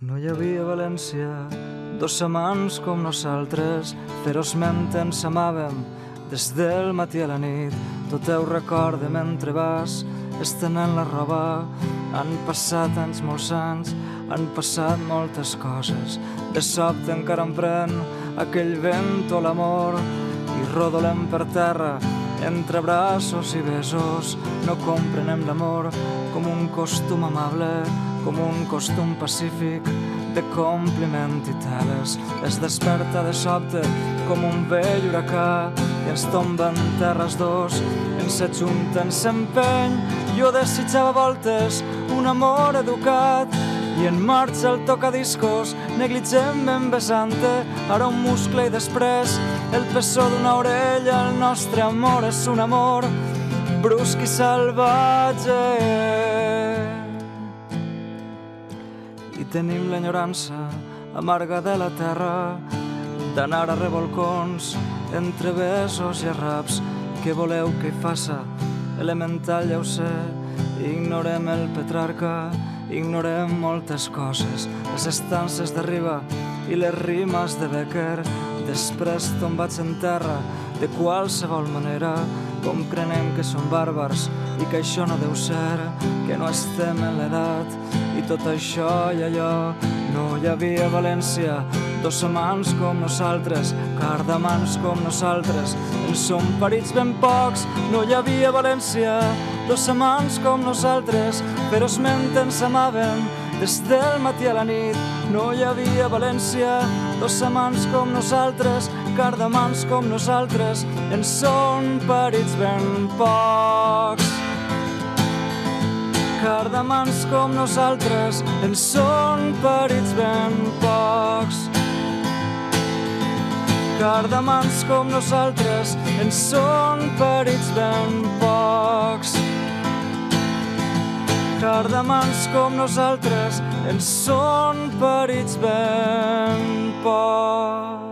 No hi havia a València dos amants com nosaltres, ferozment ens amàvem des del matí a la nit. Tot ho recorde mentre vas estenent la roba. Han passat anys, molts anys, han passat moltes coses. De sobte encara em pren aquell vent o l'amor i rodolem per terra entre braços i besos. No comprenem l'amor com un costum amable, com un costum pacífic de compliment i teles. Es desperta de sobte com un vell huracà i ens tomba en terra els dos, ens ajunta, ens empeny. Jo desitjava voltes un amor educat i en marxa el tocadiscos, negligentment besant-te, ara un muscle i després el pessó d'una orella. El nostre amor és un amor brusc i salvatge i tenim l'enyorança amarga de la terra d'anar a revolcons entre besos i arraps. Què voleu que hi faça? Elemental, ja ho sé. Ignorem el Petrarca, ignorem moltes coses, les estances de Riba i les rimes de Becker. Després tombats en terra, de qualsevol manera, comprenem que som bàrbars i que això no deu ser, que no estem en l'edat i tot això i allò. No hi havia a València dos amants com nosaltres, cardamans com nosaltres, en som parits ben pocs. No hi havia a València dos amants com nosaltres, ferozment ens amàvem des del matí a la nit. No hi havia a València dos amants com nosaltres, cardamans com nosaltres, en són parits ben pocs. Cardamans com nosaltres, en són parits ben pocs. Cardamans com nosaltres, en són parits ben pocs. Cardamans com nosaltres, en són parits ben pocs.